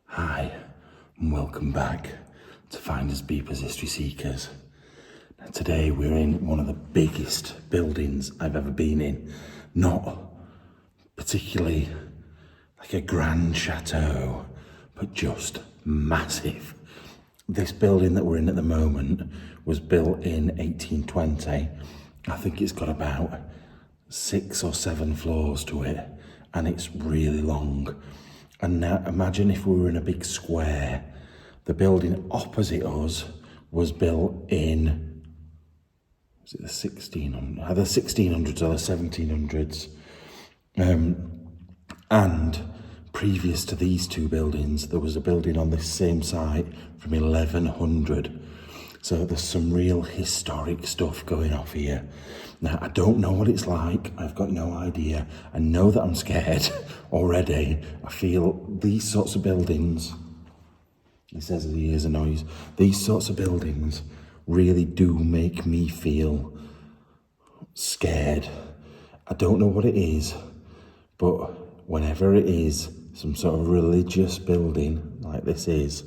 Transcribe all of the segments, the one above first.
Hi, and welcome back to Finders Beepers History Seekers. Now today we're in one of the biggest buildings I've ever been in. Not particularly like a grand chateau, but just massive. This building that we're in at the moment was built in 1820. I think it's got about 6 or 7 floors to it, and it's really long. And now imagine if we were in a big square. The building opposite us was built in, was it the 1600s? Either 1600s or the 1700s. And previous to these two buildings, there was a building on this same site from 1100. So there's some real historic stuff going off here. Now, I don't know what it's like. I've got no idea. I know that I'm scared already. I feel these sorts of buildings, it says he hears a noise, these sorts of buildings really do make me feel scared. I don't know what it is, but whenever it is some sort of religious building like this is,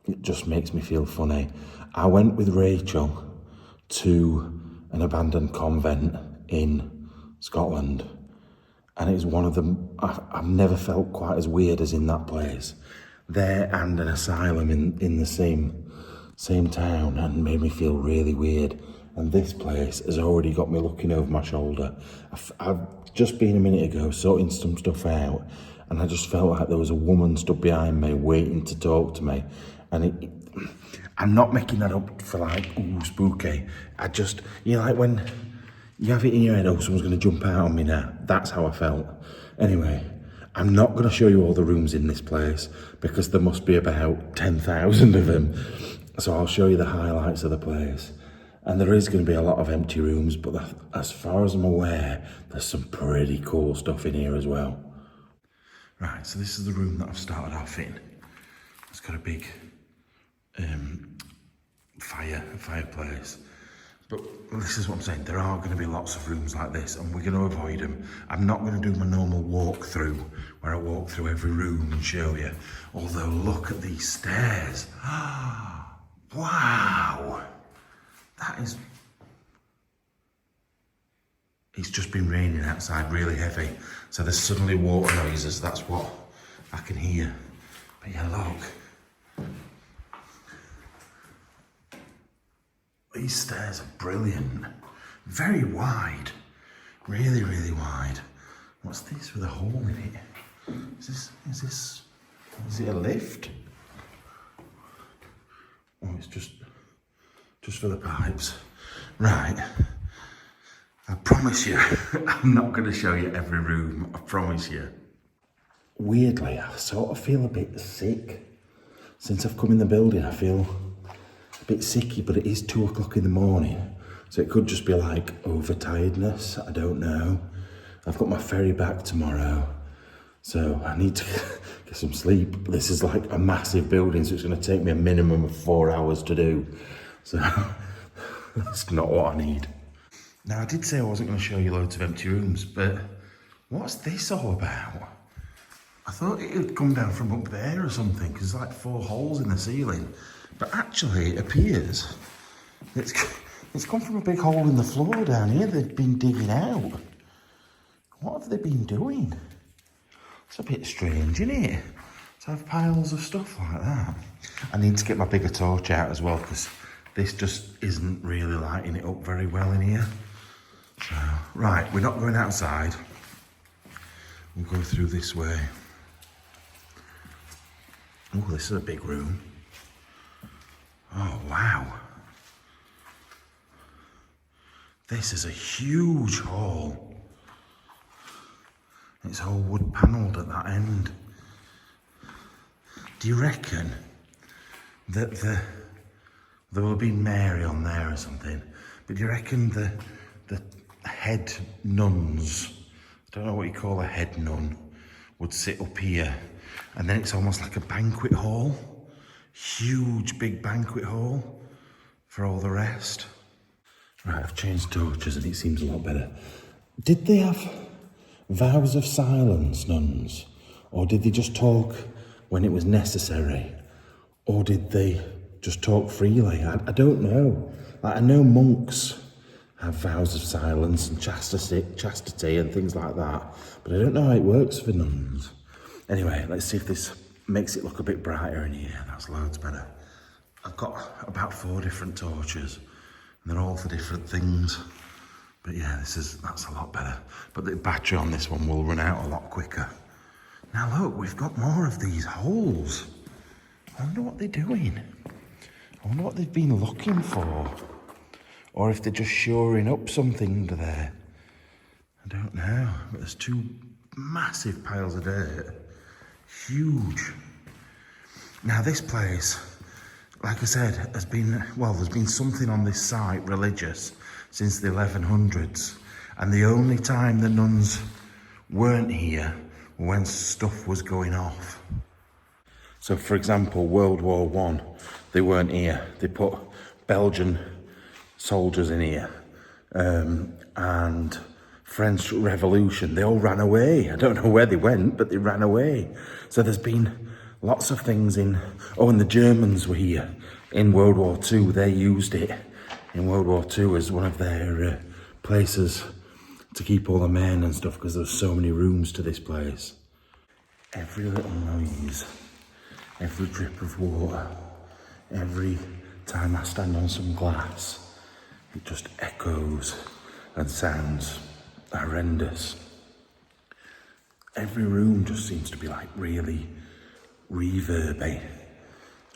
it just makes me feel funny. I went with Rachel to an abandoned convent in Scotland, and it's one of them. I've never felt quite as weird as in that place. There and an asylum in the same town, and made me feel really weird. And this place has already got me looking over my shoulder. I've just been a minute ago sorting some stuff out, and I just felt like there was a woman stood behind me waiting to talk to me. And I'm not making that up for like, ooh, spooky. I just, like when you have it in your head, oh, someone's going to jump out on me now. That's how I felt. Anyway, I'm not going to show you all the rooms in this place because there must be about 10,000 of them. So I'll show you the highlights of the place. And there is going to be a lot of empty rooms, but as far as I'm aware, there's some pretty cool stuff in here as well. Right, so this is the room that I've started off in. It's got a big fireplace. But this is what I'm saying, there are going to be lots of rooms like this, and we're going to avoid them. I'm not going to do my normal walkthrough, where I walk through every room and show you. Although, look at these stairs. Wow! That is... It's just been raining outside really heavy, so there's suddenly water noises. That's what I can hear. But yeah, look. These stairs are brilliant. Very wide. Really, really wide. What's this with a hole in it? Is it a lift? Oh, it's just for the pipes. Right. I promise you, I'm not going to show you every room, I promise you. Weirdly, I sort of feel a bit sick. Since I've come in the building, I feel a bit sicky, but it is 2 o'clock in the morning, so it could just be like overtiredness, I don't know. I've got my ferry back tomorrow, so I need to get some sleep. This is like a massive building, so it's going to take me a minimum of 4 hours to do. So that's not what I need. Now, I did say I wasn't going to show you loads of empty rooms, but what's this all about? I thought it would come down from up there or something, because there's like 4 holes in the ceiling. But actually, it appears it's come from a big hole in the floor down here they've been digging out. What have they been doing? It's a bit strange, isn't it? To have piles of stuff like that. I need to get my bigger torch out as well, because this just isn't really lighting it up very well in here. So, right, we're not going outside. We'll go through this way. Oh, this is a big room. Oh, wow. This is a huge hall. It's all wood panelled at that end. Do you reckon that there will be Mary on there or something, but do you reckon the head nuns, I don't know what you call a head nun, would sit up here, and then it's almost like a banquet hall, huge big banquet hall for all the rest. Right, I've changed torches and it seems a lot better. Did they have vows of silence, nuns, or did they just talk when it was necessary? Or did they just talk freely? I don't know. Like, I know monks have vows of silence and chastity and things like that, but I don't know how it works for nuns. Anyway, let's see if this makes it look a bit brighter in here. That's loads better. I've got about 4 different torches, and they're all for different things. But yeah, that's a lot better. But the battery on this one will run out a lot quicker. Now look, we've got more of these holes. I wonder what they're doing. I wonder what they've been looking for. Or if they're just shoring up something there. I don't know. But there's 2 massive piles of dirt. Huge. Now this place, like I said, there's been something on this site religious since the 1100s. And the only time the nuns weren't here were when stuff was going off. So for example, World War I, they weren't here. They put Belgian soldiers in here. And French Revolution, they all ran away. I don't know where they went, but they ran away. So there's been lots of things and the Germans were here in World War II. They used it in World War II as one of their places to keep all the men and stuff, because there's so many rooms to this place. Every little noise, every drip of water, every time I stand on some glass, it just echoes and sounds horrendous. Every room just seems to be like really reverby.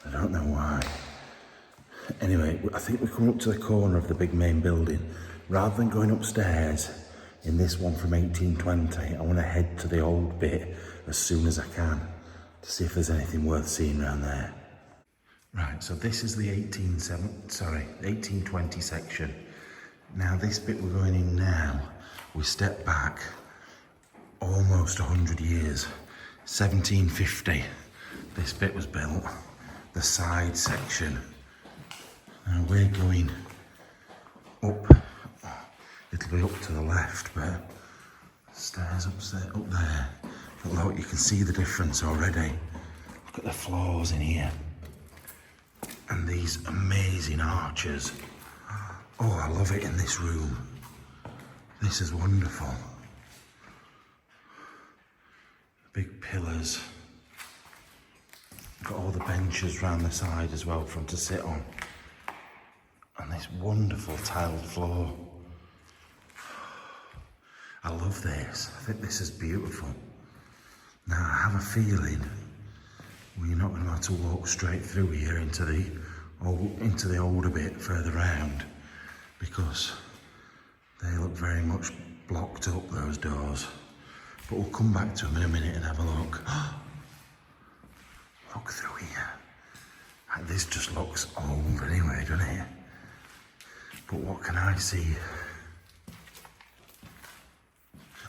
I don't know why. Anyway, I think we're coming up to the corner of the big main building. Rather than going upstairs in this one from 1820, I want to head to the old bit as soon as I can to see if there's anything worth seeing around there. Right, so this is the 1820 section. Now this bit we're going in now, we step back almost 100 years, 1750. This bit was built, the side section. Now we're going up, it'll be up to the left, but stairs up there. But look, you can see the difference already. Look at the floors in here. And these amazing arches. Oh, I love it in this room. This is wonderful. Big pillars. Got all the benches round the side as well for them to sit on. And this wonderful tiled floor. I love this. I think this is beautiful. Now I have a feeling we're not going to have to walk straight through here into the older bit further round, because they look very much blocked up, those doors. But we'll come back to them in a minute and have a look. Look through here. This just looks old anyway, doesn't it? But what can I see?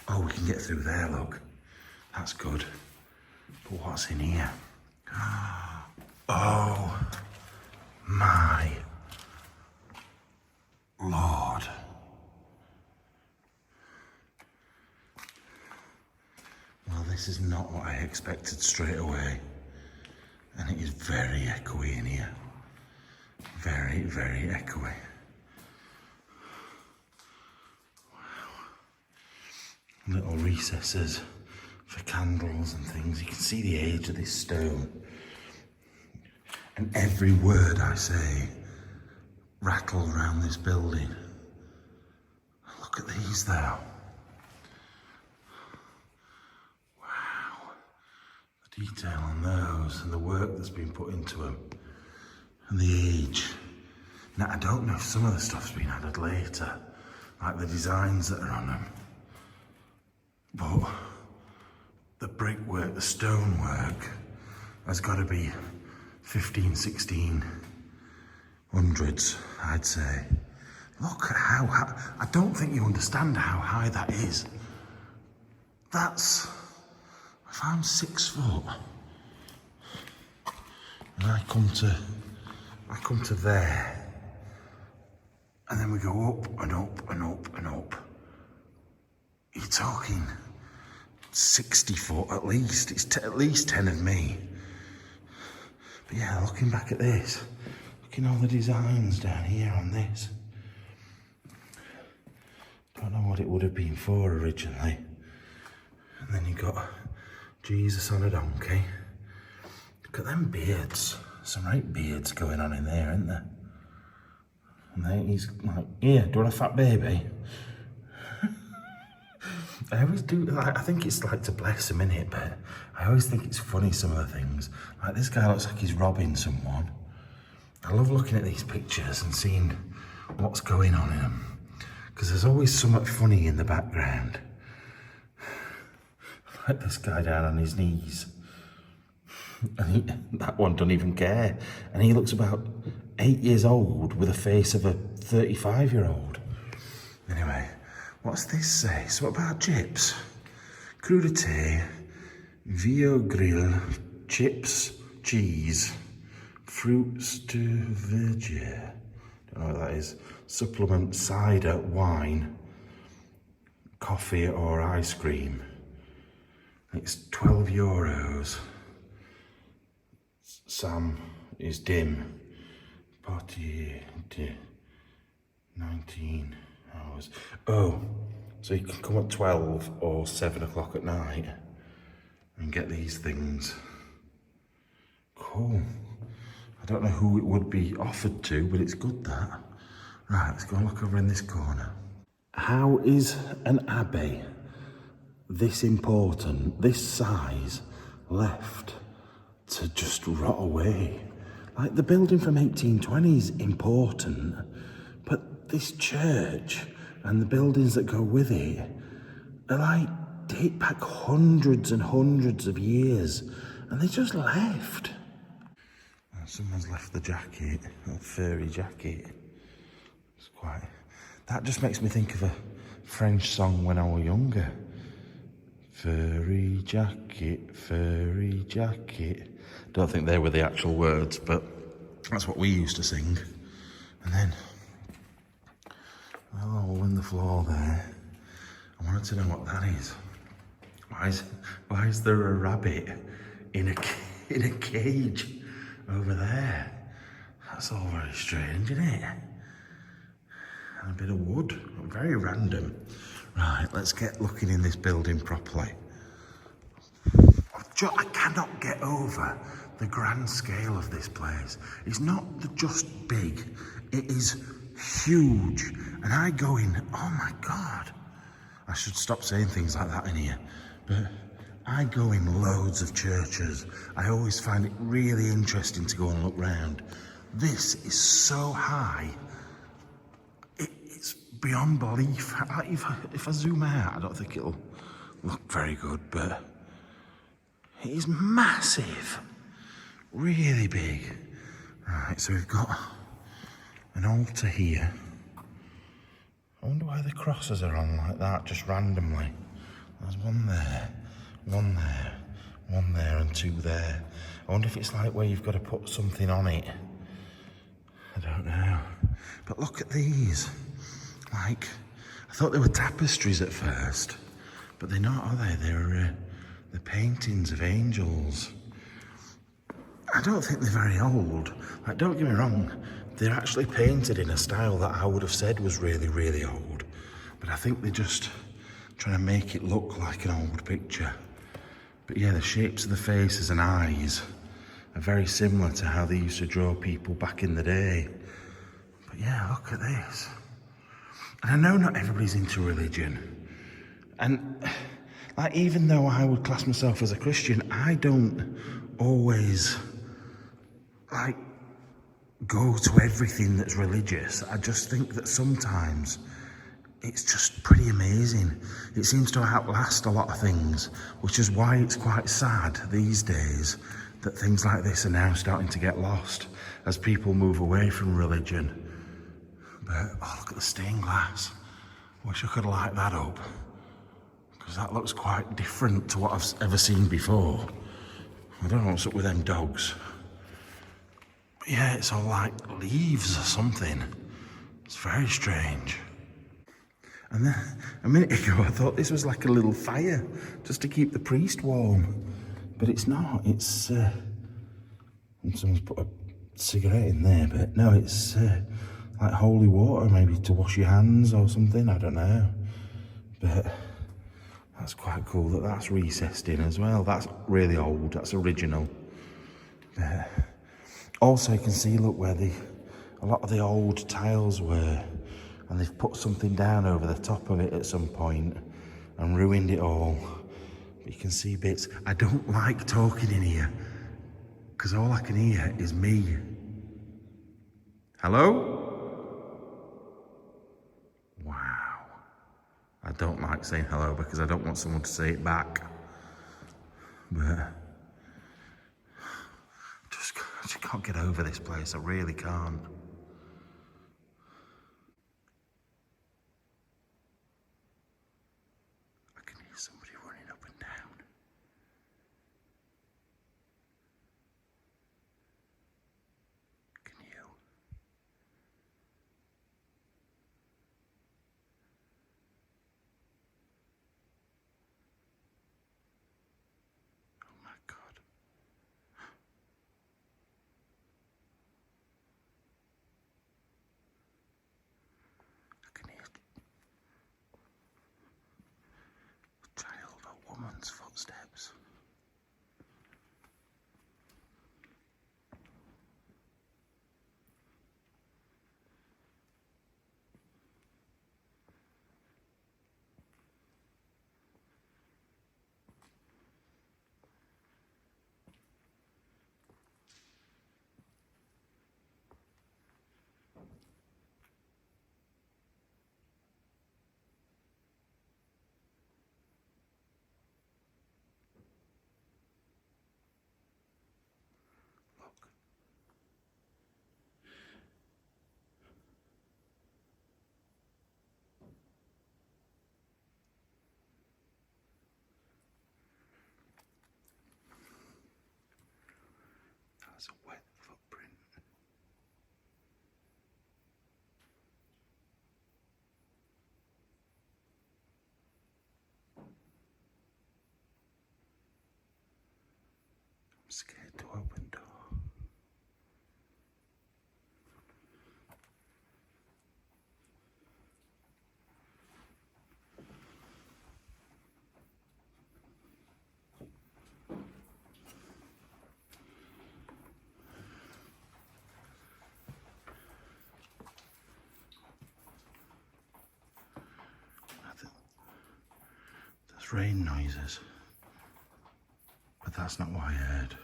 Oh, we can get through there, look. That's good. But what's in here? Oh my Lord. Well, this is not what I expected straight away. And it is very echoey in here. Very, very echoey. Wow. Little recesses for candles and things. You can see the age of this stone. And every word I say rattles around this building. Look at these though. Wow. The detail on those and the work that's been put into them. And the age. Now I don't know if some of the stuff's been added later, like the designs that are on them. But the brickwork, the stonework has got to be 15, 1600s, I'd say. Look at how high, I don't think you understand how high that is. That's, if I'm 6 foot, and I come to there, and then we go up and up and up and up. You're talking 60 foot at least. It's at least 10 of me. But yeah, looking back at this, looking at all the designs down here on this. Don't know what it would have been for originally. And then you got Jesus on a donkey. Look at them beards. Some right beards going on in there, isn't there? And then he's like, yeah, do you want a fat baby? I always do, like, I think it's like to bless him, innit? But I always think it's funny, some of the things. Like, this guy looks like he's robbing someone. I love looking at these pictures and seeing what's going on in them. Because there's always so much funny in the background. Like this guy down on his knees. And that one don't even care. And he looks about 8 years old with a face of a 35-year-old. Anyway, what's this say? So what about chips? Crudité, Vio Grill, chips, cheese, fruits to veg. Don't know what that is. Supplement, cider, wine, coffee or ice cream. It's €12. Sam is dim. Party 19 hours. Oh, so you can come at 12 or 7 o'clock at night and get these things. Cool. I don't know who it would be offered to, but it's good that. Right, let's go and look over in this corner. How is an abbey this important, this size, left to just rot away? Like, the building from 1820 is important, but this church and the buildings that go with it are like, date back hundreds and hundreds of years, and they just left. Someone's left the jacket, a furry jacket. It's quite, that just makes me think of a French song when I was younger. Furry jacket, furry jacket. Don't think they were the actual words, but that's what we used to sing. And then, well, a hole in the floor there. I wanted to know what that is. Why is there a rabbit in a cage over there? That's all very strange, isn't it? And a bit of wood, very random. Right, let's get looking in this building properly. I cannot get over the grand scale of this place. It's not just big, it is huge. And I go in, oh my God. I should stop saying things like that in here. But I go in loads of churches. I always find it really interesting to go and look round. This is so high. It's beyond belief. If I zoom out, I don't think it'll look very good, but it is massive. Really big. Right, so we've got an altar here. I wonder why the crosses are on like that, just randomly. There's one there, one there, one there, and two there. I wonder if it's like where you've got to put something on it. I don't know. But look at these. Like, I thought they were tapestries at first, but they're not, are they? They're paintings of angels. I don't think they're very old. Like, don't get me wrong, they're actually painted in a style that I would have said was really, really old. But I think they're just trying to make it look like an old picture. But yeah, the shapes of the faces and eyes are very similar to how they used to draw people back in the day. But yeah, look at this. And I know not everybody's into religion. And like, even though I would class myself as a Christian, I don't always like go to everything that's religious. I just think that sometimes it's just pretty amazing. It seems to outlast a lot of things, which is why it's quite sad these days that things like this are now starting to get lost as people move away from religion. But oh, look at the stained glass. Wish I could light that up, because that looks quite different to what I've ever seen before. I don't know what's up with them dogs. But yeah, it's all like leaves or something. It's very strange. And then a minute ago I thought this was like a little fire just to keep the priest warm. But it's not, it's And someone's put a cigarette in there, but no, it's like holy water, maybe to wash your hands or something, I don't know. But that's quite cool that that's recessed in as well. That's really old, that's original. But also you can see, look, where a lot of the old tiles were, and they've put something down over the top of it at some point and ruined it all. But you can see bits. I don't like talking in here, because all I can hear is me. Hello? Wow. I don't like saying hello because I don't want someone to say it back. But I just can't get over this place. I really can't. I can hear somebody running up and down. Can you? Oh my God. I can hear a child or woman's footsteps. That's a wet footprint. I'm scared to open door. There's rain noises, but that's not what I heard.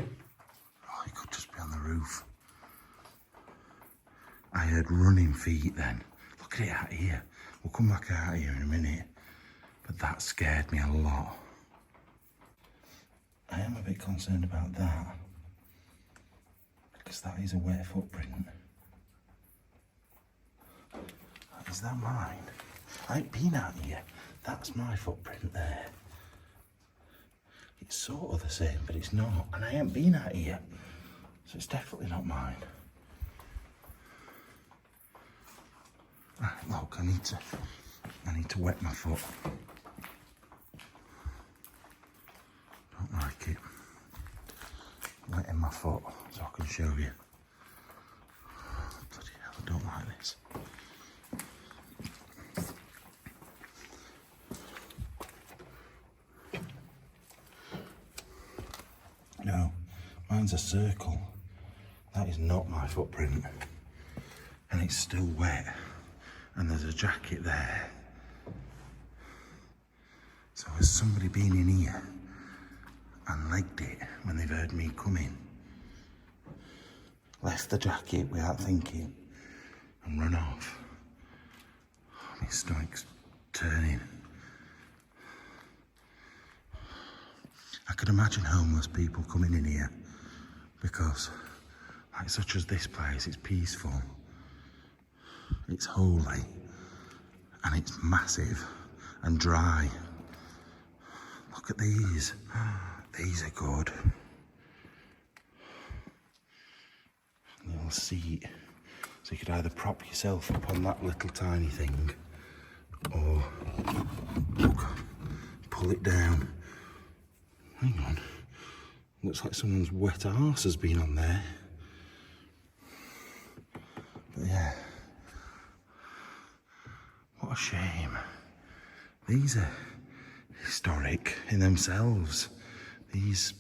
Oh, it could just be on the roof. I heard running feet then. Look at it out here. We'll come back out here in a minute, but that scared me a lot. I am a bit concerned about that, because that is a wet footprint. Is that mine? I ain't been out here. That's my footprint there. It's sort of the same, but it's not. And I ain't been out here, so it's definitely not mine. Right, look, I need to wet my foot. Don't like it. Wetting my foot so I can show you. Bloody hell, I don't like this. No, mine's a circle. That is not my footprint. And it's still wet. And there's a jacket there. So has somebody been in here and legged it when they've heard me coming? Left the jacket without thinking and run off. My stomach's turning. I could imagine homeless people coming in here because, like such as this place, it's peaceful, it's holy, and it's massive and dry. Look at these. These are good. Little seat. So you could either prop yourself up on that little tiny thing or look, pull it down Hang on. Looks like someone's wet arse has been on there. But yeah. What a shame. These are historic in themselves. These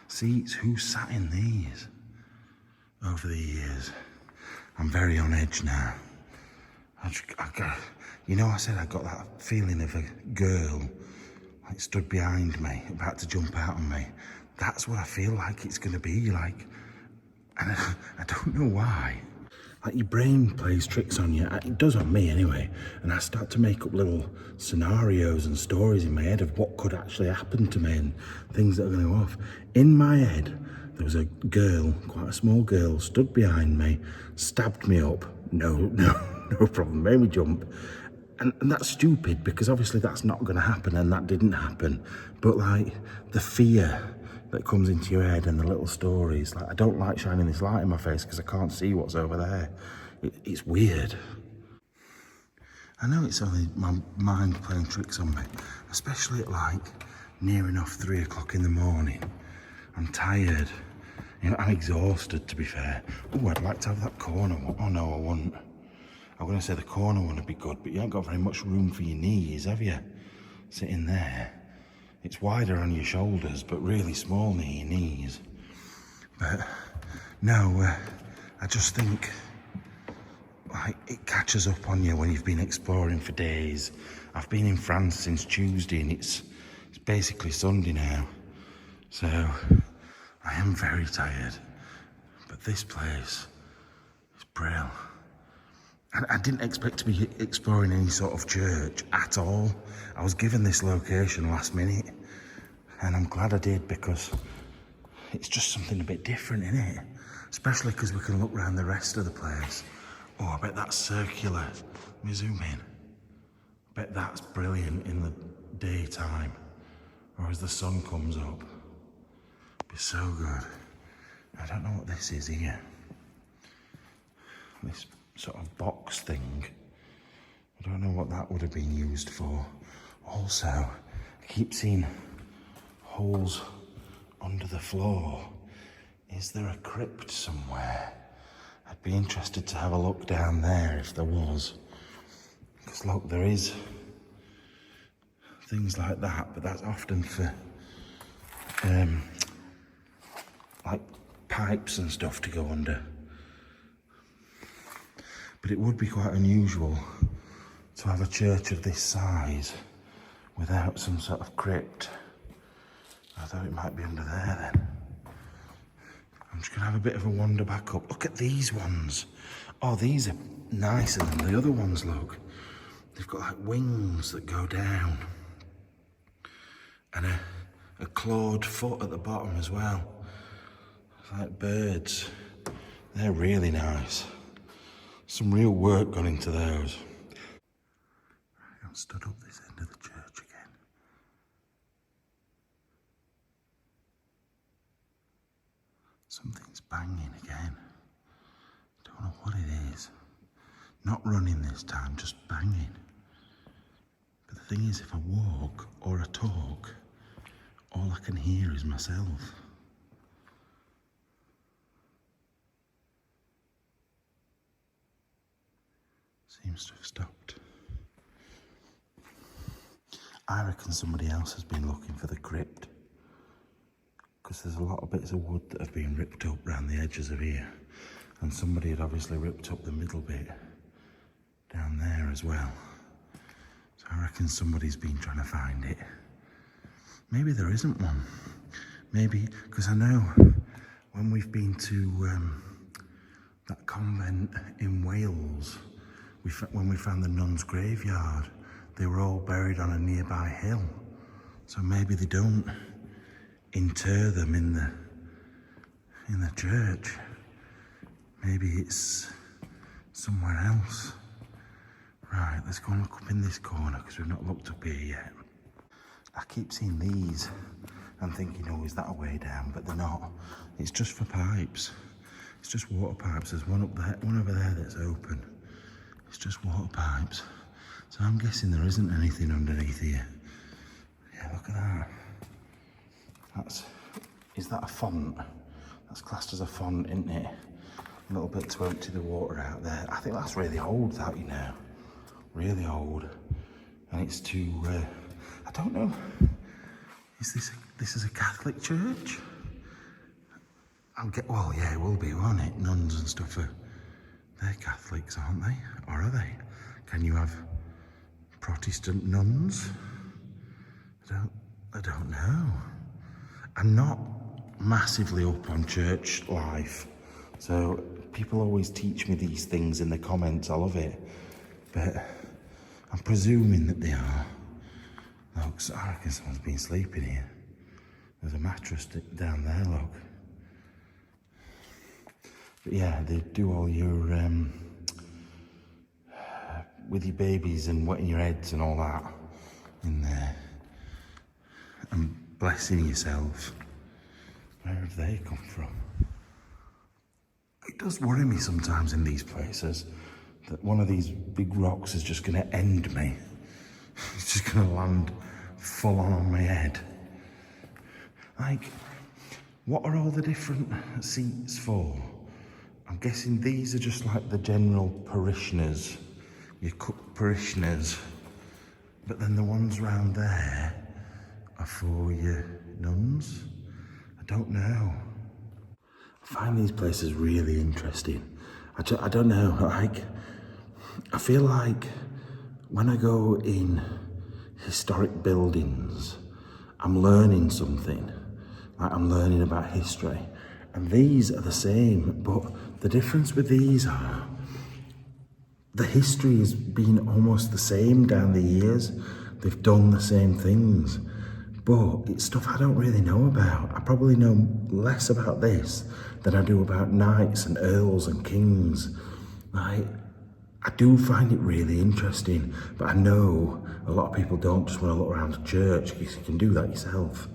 seats, who sat in these over the years? I'm very on edge now. I said I got that feeling of a girl like stood behind me, about to jump out on me. That's what I feel like it's going to be like. And I don't know why. Like, your brain plays tricks on you. It does on me anyway. And I start to make up little scenarios and stories in my head of what could actually happen to me and things that are going to go off. In my head, there was a girl, quite a small girl, stood behind me, stabbed me up. No problem, made me jump. And that's stupid, because obviously that's not going to happen, and that didn't happen. But like, the fear that comes into your head and the little stories, like, I don't like shining this light in my face because I can't see what's over there. It's weird. I know it's only my mind playing tricks on me, especially at like near enough 3 o'clock in the morning. I'm tired. I'm exhausted, to be fair. Oh, I'd like to have that corner one. Oh no, I wouldn't. I'm going to say the corner one would be good, but you haven't got very much room for your knees, have you? Sitting there. It's wider on your shoulders, but really small near your knees. But no, I just think like it catches up on you when you've been exploring for days. I've been in France since Tuesday, and it's basically Sunday now. So I am very tired. But this place is brilliant. I didn't expect to be exploring any sort of church at all. I was given this location last minute, and I'm glad I did, because it's just something a bit different, isn't it? Especially because we can look around the rest of the place. Oh, I bet that's circular. Let me zoom in. I bet that's brilliant in the daytime, or as the sun comes up. It'd be so good. I don't know what this is here. This sort of box thing. I don't know what that would have been used for. Also, I keep seeing holes under the floor. Is there a crypt somewhere? I'd be interested to have a look down there if there was. Because look, there is things like that, but that's often for like pipes and stuff to go under. But it would be quite unusual to have a church of this size without some sort of crypt. I thought it might be under there then. I'm just going to have a bit of a wander back up. Look at these ones. Oh, these are nicer than the other ones, look. They've got like wings that go down. And a clawed foot at the bottom as well. It's like birds. They're really nice. Some real work gone into those. I've stood up this end of the church again. Something's banging again. Don't know what it is. Not running this time, just banging. But the thing is, if I walk or I talk, all I can hear is myself. Seems to have stopped. I reckon somebody else has been looking for the crypt, because there's a lot of bits of wood that have been ripped up around the edges of here, and somebody had obviously ripped up the middle bit down there as well. So I reckon somebody's been trying to find it. Maybe there isn't one. Maybe, because I know when we've been to that convent in Wales, when we found the nuns' graveyard, they were all buried on a nearby hill. So maybe they don't inter them in the church. Maybe it's somewhere else. Right, let's go and look up in this corner, because we've not looked up here yet. I keep seeing these and thinking, oh, is that a way down? But they're not. It's just for pipes. It's just water pipes. There's one up there, one over there that's open. It's just water pipes. So I'm guessing there isn't anything underneath here. Yeah, look at that. is that a font? That's classed as a font, isn't it? A little bit to empty the water out there. I think that's really old, that, you know. Really old. And it's too, I don't know. Is this is a Catholic church? Well, yeah, it will be, won't it? Nuns and stuff they're Catholics, aren't they? Or are they? Can you have Protestant nuns? I don't know. I'm not massively up on church life, so people always teach me these things in the comments. I love it, but I'm presuming that they are. Look, so I reckon someone's been sleeping here. There's a mattress down there, look. But yeah, they do all your, with your babies and wetting your heads and all that in there. And blessing yourself. Where have they come from? It does worry me sometimes in these places that one of these big rocks is just going to end me. It's just going to land full on my head. Like, what are all the different seats for? I'm guessing these are just like the general parishioners, your cook parishioners. But then the ones round there are for your nuns? I don't know. I find these places really interesting. I don't know, like, I feel like when I go in historic buildings, I'm learning something. Like, I'm learning about history. And these are the same, but the difference with these are the history has been almost the same down the years. They've done the same things, but it's stuff I don't really know about. I probably know less about this than I do about knights and earls and kings. Like, I do find it really interesting, but I know a lot of people don't just want to look around a church, because you can do that yourself.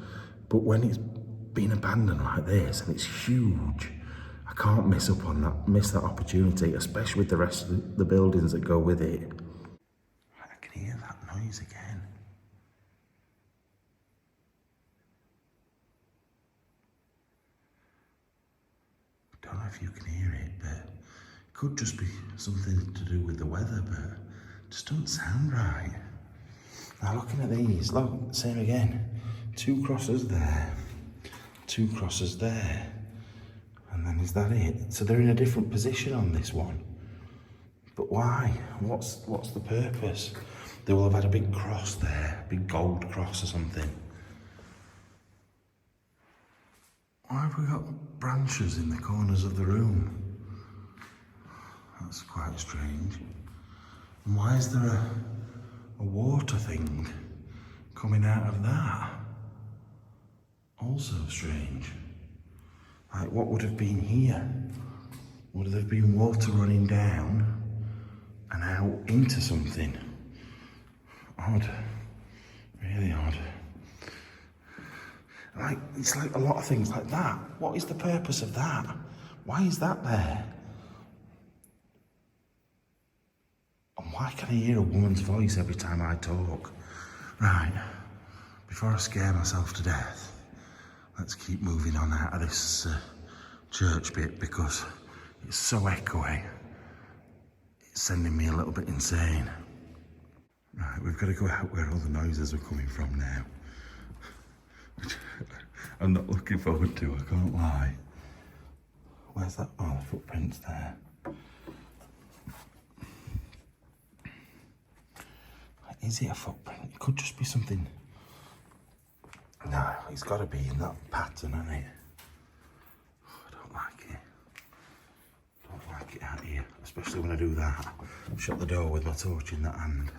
But when it's been abandoned like this and it's huge, I can't miss that opportunity, especially with the rest of the buildings that go with it. I can hear that noise again. I don't know if you can hear it, but it could just be something to do with the weather, but it just doesn't sound right. Now looking at these, look, same again. 2 crosses there, 2 crosses there. And then is that it? So they're in a different position on this one. But why? What's the purpose? They will have had a big cross there, a big gold cross or something. Why have we got branches in the corners of the room? That's quite strange. And why is there a water thing coming out of that? Also strange. Like, what would have been here? Would there have been water running down and out into something? Odd. Really odd. Like, it's like a lot of things like that. What is the purpose of that? Why is that there? And why can I hear a woman's voice every time I talk? Right, before I scare myself to death, let's keep moving on out of this church bit, because it's so echoey. It's sending me a little bit insane. Right, we've got to go out where all the noises are coming from now. Which I'm not looking forward to, I can't lie. Where's that? Oh, the footprint's there. Is it a footprint? It could just be something. No, it's got to be in that pattern, hasn't it? I don't like it. Don't like it out here, especially when I do that. Shut the door with my torch in that hand.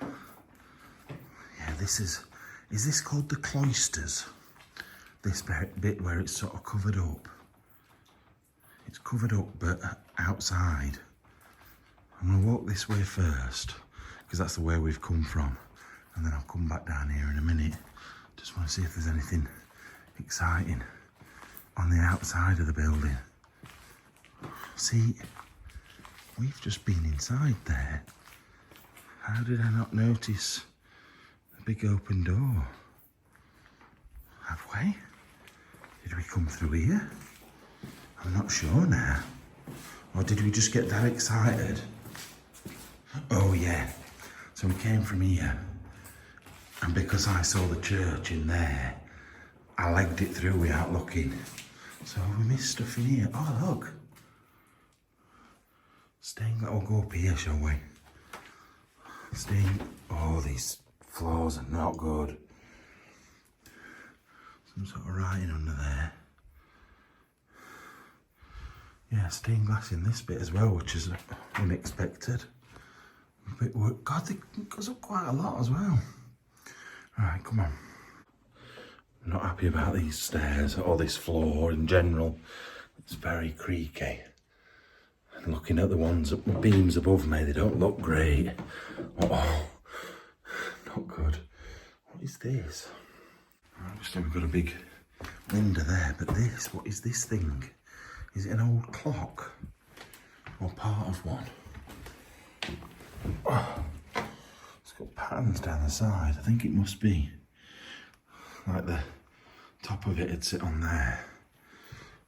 Yeah, this is this called the cloisters? This bit where it's sort of covered up. It's covered up, but outside. I'm gonna walk this way first, because that's the way we've come from. And then I'll come back down here in a minute. Just want to see if there's anything exciting on the outside of the building. See, we've just been inside there. How did I not notice the big open door? Have we? come through here? I'm not sure now. Or did we just get that excited? Oh yeah, so we came from here, and because I saw the church in there, I legged it through without looking. So we missed stuff in here. Oh look. Stained, we'll go up here, shall we? Stained, oh these floors are not good. Some sort of writing under there. Yeah, stained glass in this bit as well, which is unexpected. God, it goes up quite a lot as well. Alright, come on. I'm not happy about these stairs or this floor in general. It's very creaky. And looking at the ones up, the beams above me, they don't look great. Oh, not good. What is this? Obviously we've got a big window there, but this, what is this thing? Is it an old clock? Or part of one? Oh, it's got patterns down the side. I think it must be like the top of it would sit on there.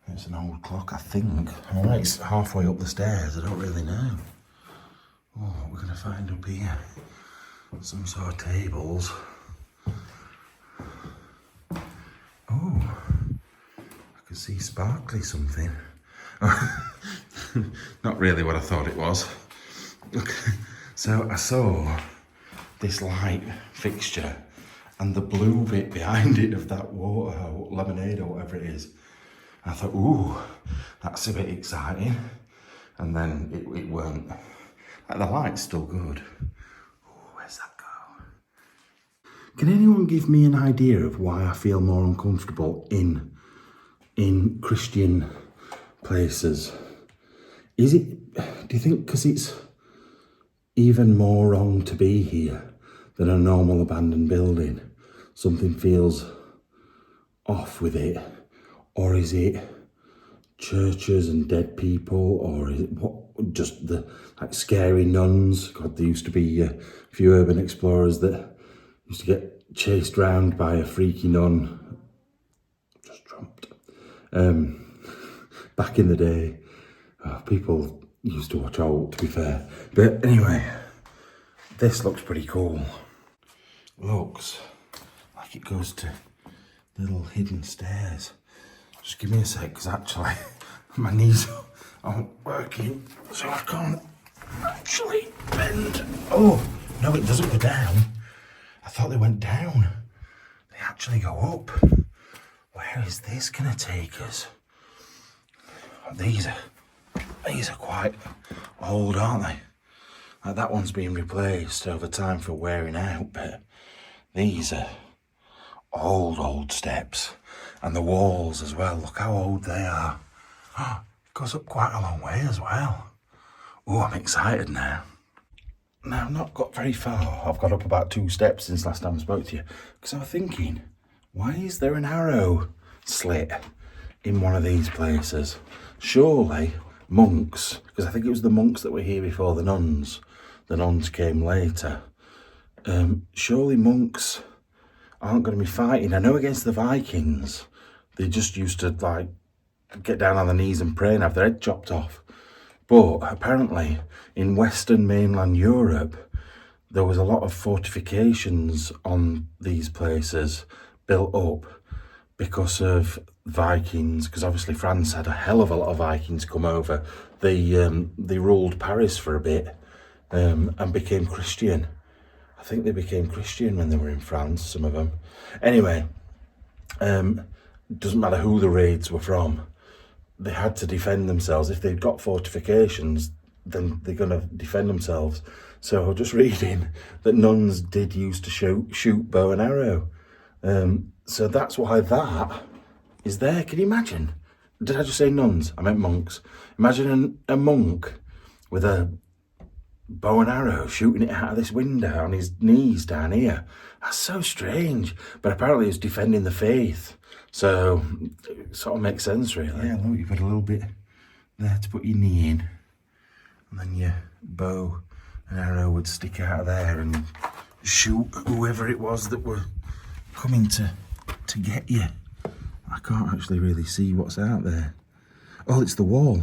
It's an old clock, I think. Alright, it's halfway up the stairs, I don't really know. Oh, what we're going to find up here? Some sort of tables. Oh, I can see sparkly something. Not really what I thought it was. So I saw this light fixture and the blue bit behind it of that water, or lemonade or whatever it is. I thought, ooh, that's a bit exciting. And then it weren't. Like, the light's still good. Ooh, where's that go? Can anyone give me an idea of why I feel more uncomfortable in Christian places? Is it, do you think because it's even more wrong to be here than a normal abandoned building, something feels off with it? Or is it churches and dead people? Or is it what, just the like scary nuns? God, there used to be a few urban explorers that used to get chased round by a freaky nun. Just trumped. Back in the day, people used to watch old, to be fair. But anyway, this looks pretty cool. Looks like it goes to little hidden stairs. Just give me a sec, because actually my knees aren't working, so I can't actually bend. Oh, no, it doesn't go down. I thought they went down. They actually go up. Where is this gonna take us? These are quite old, aren't they? Like that one's been replaced over time for wearing out, but these are old steps. And the walls as well, look how old they are. Oh, it goes up quite a long way as well. Oh, I'm excited now. Now, I've not got very far. I've got up about 2 steps since last time I spoke to you. Because I was thinking, why is there an arrow slit in one of these places? Surely monks, because I think it was the monks that were here before the nuns. The nuns came later. Surely monks aren't going to be fighting. I know against the Vikings, they just used to like get down on their knees and pray and have their head chopped off. But apparently in Western mainland Europe, there was a lot of fortifications on these places built up because of Vikings, because obviously France had a hell of a lot of Vikings come over. They ruled Paris for a bit and became Christian. I think they became Christian when they were in France, some of them. Anyway, doesn't matter who the raids were from, they had to defend themselves. If they'd got fortifications, then they're going to defend themselves. So I was just reading that nuns did used to shoot bow and arrow. So that's why that is there. Can you imagine? Did I just say nuns? I meant monks. Imagine a monk with a bow and arrow shooting it out of this window on his knees down here. That's so strange. But apparently he's defending the faith. So it sort of makes sense, really. Yeah, look, you've got a little bit there to put your knee in. And then your bow and arrow would stick out of there and shoot whoever it was that were coming to get you. I can't actually really see what's out there. Oh, it's the wall.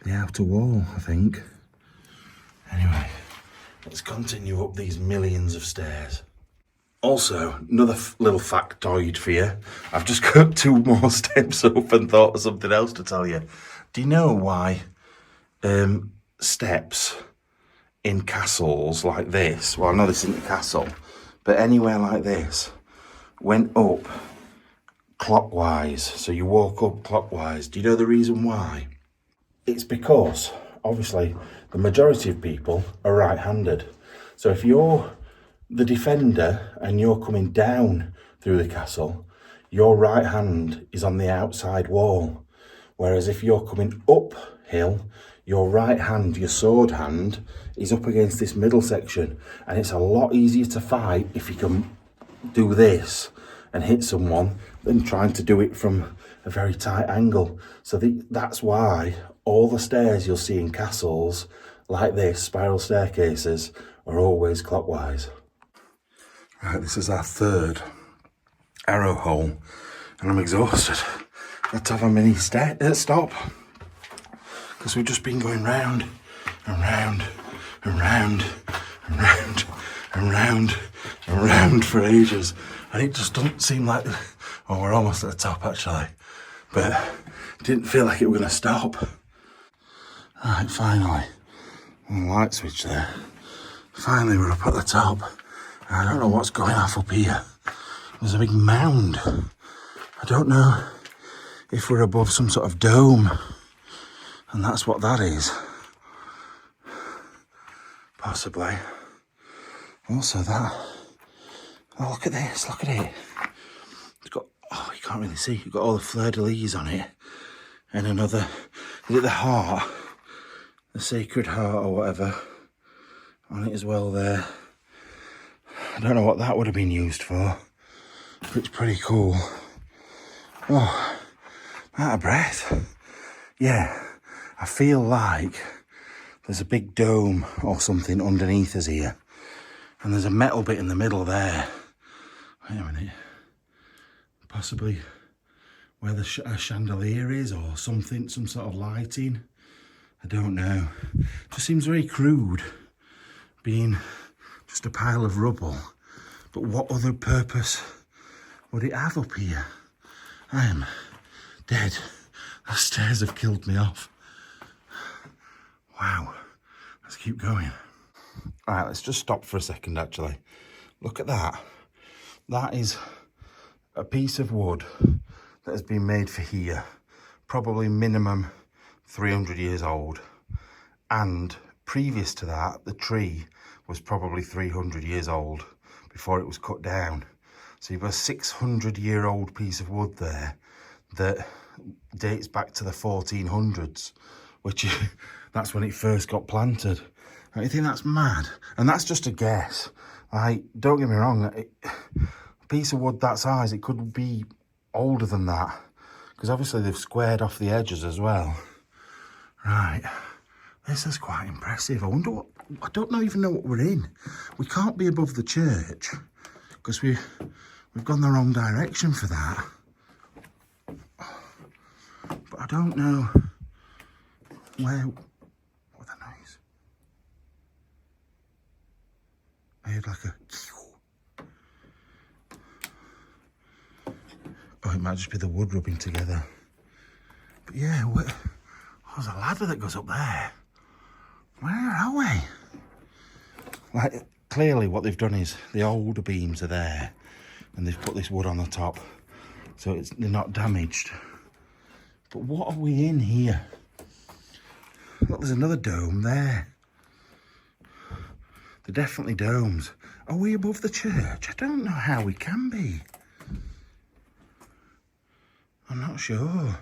The outer wall, I think. Anyway, let's continue up these millions of stairs. Also, another little factoid for you. I've just got 2 more steps up and thought of something else to tell you. Do you know why steps in castles like this, well, I know this isn't a castle, but anywhere like this, went up clockwise? So you walk up clockwise. Do you know the reason why? It's because, obviously, the majority of people are right-handed. So if you're the defender and you're coming down through the castle, your right hand is on the outside wall. Whereas if you're coming uphill, your right hand, your sword hand, is up against this middle section. And it's a lot easier to fight if you can do this and hit someone than trying to do it from a very tight angle. So that's why all the stairs you'll see in castles like this, spiral staircases, are always clockwise. Right, this is our 3rd arrow hole, and I'm exhausted. Let's have a mini stop, because we've just been going round and round and round and round and round and round for ages, and it just doesn't seem like, oh, we're almost at the top actually, but it didn't feel like it was going to stop. Right, finally, light switch there. Finally, we're up at the top. I don't know what's going off up here. There's a big mound. I don't know if we're above some sort of dome, and that's what that is. Possibly. Also that. Oh, look at this, look at it. It's got, oh, you can't really see. You've got all the fleur-de-lis on it. And another, is it the heart? The Sacred Heart or whatever on it as well there. I don't know what that would have been used for, but it's pretty cool. Oh, out of breath. Yeah, I feel like there's a big dome or something underneath us here, and there's a metal bit in the middle there. Wait a minute. Possibly where the chandelier is or something, some sort of lighting. I don't know. Just seems very crude, being just a pile of rubble. But what other purpose would it have up here? I am dead. The stairs have killed me off. Wow. Let's keep going. All right, let's just stop for a second, actually. Look at that. That is a piece of wood that has been made for here. Probably minimum 300 years old. And previous to that, the tree was probably 300 years old before it was cut down. So you've got a 600-year-old piece of wood there that dates back to the 1400s, which that's when it first got planted. Don't you think that's mad? And that's just a guess. Like, don't get me wrong, a piece of wood that size, it could be older than that, because obviously they've squared off the edges as well. Right, this is quite impressive. I wonder what, I don't even know what we're in. We can't be above the church, because we've gone the wrong direction for that. But I don't know where, what the noise? I heard like a, oh, it might just be the wood rubbing together. But yeah, oh, there's a ladder that goes up there. Where are we? Like, clearly what they've done is the older beams are there and they've put this wood on the top, so they're not damaged. But what are we in here? Look, there's another dome there. They're definitely domes. Are we above the church? I don't know how we can be. I'm not sure.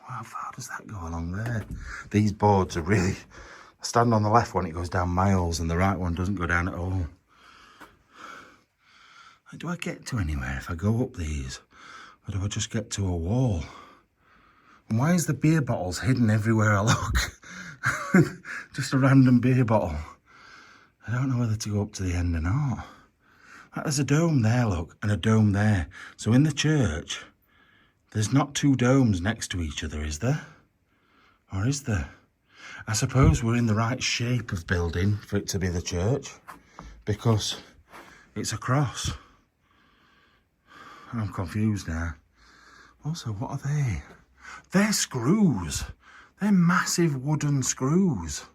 How far does that go along there? These boards are really... Stand on the left one, it goes down miles, and the right one doesn't go down at all. Do I get to anywhere if I go up these? Or do I just get to a wall? And why is the beer bottles hidden everywhere I look? Just a random beer bottle. I don't know whether to go up to the end or not. There's a dome there, look, and a dome there. So in the church, there's not two domes next to each other, is there? Or is there? I suppose we're in the right shape of building for it to be the church, because it's a cross. I'm confused now. Also, what are they? They're screws. They're massive wooden screws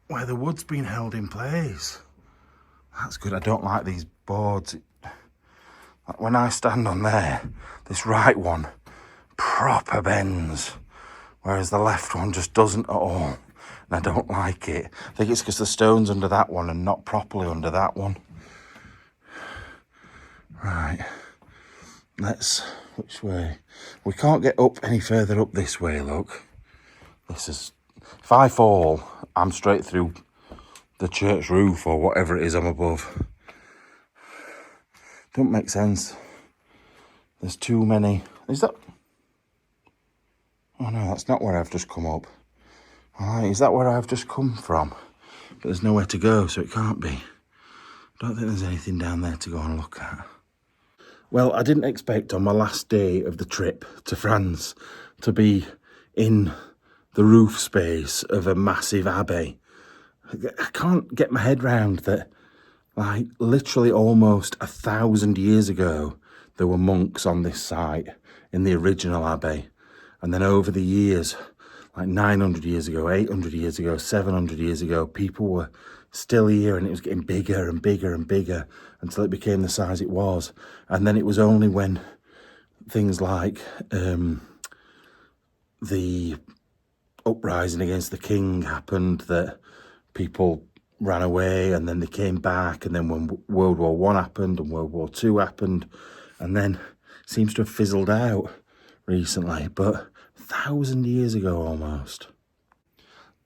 where the wood's been held in place. That's good. I don't like these boards. When I stand on there, this right one proper bends, whereas the left one just doesn't at all. And I don't like it. I think it's because the stone's under that one and not properly under that one. Right. Which way? We can't get up any further up this way, look. If I fall, I'm straight through the church roof or whatever it is I'm above. Don't make sense. There's too many. Is that? Oh no, that's not where I've just come up. Alright, is that where I've just come from? But there's nowhere to go, so it can't be. I don't think there's anything down there to go and look at. Well, I didn't expect on my last day of the trip to France to be in the roof space of a massive abbey. I can't get my head round that, like, literally almost 1,000 years ago, there were monks on this site in the original abbey. And then over the years, like 900 years ago, 800 years ago, 700 years ago, people were still here, and it was getting bigger and bigger and bigger until it became the size it was. And then it was only when things like the uprising against the king happened that people ran away, and then they came back, and then when World War One happened and World War Two happened, and then it seems to have fizzled out recently, but 1,000 years ago almost.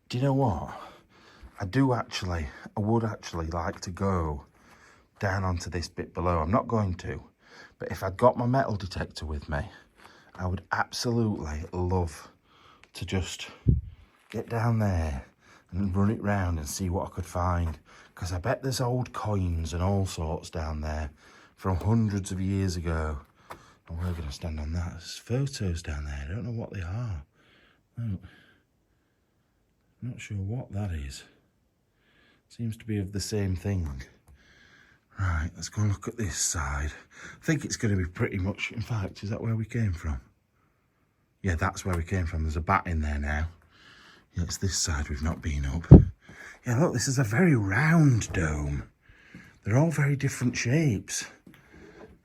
Do you know what? I would actually like to go down onto this bit below. I'm not going to, but if I'd got my metal detector with me, I would absolutely love to just get down there and run it round and see what I could find. Because I bet there's old coins and all sorts down there from hundreds of years ago. And we're going to stand on that. There's photos down there. I don't know what they are. I'm not sure what that is. Seems to be of the same thing. Right, let's go and look at this side. I think it's going to be pretty much, in fact, is that where we came from? Yeah, that's where we came from. There's a bat in there now. Yeah, it's this side we've not been up. Yeah, look, this is a very round dome. They're all very different shapes.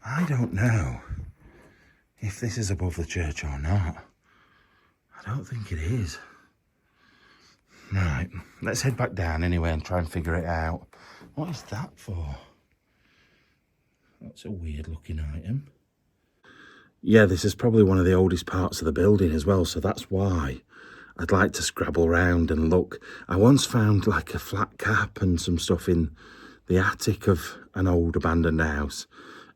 I don't know if this is above the church or not. I don't think it is. Right, let's head back down anyway and try and figure it out. What is that for? That's a weird looking item. Yeah, this is probably one of the oldest parts of the building as well, so that's why I'd like to scrabble around and look. I once found like a flat cap and some stuff in the attic of an old abandoned house.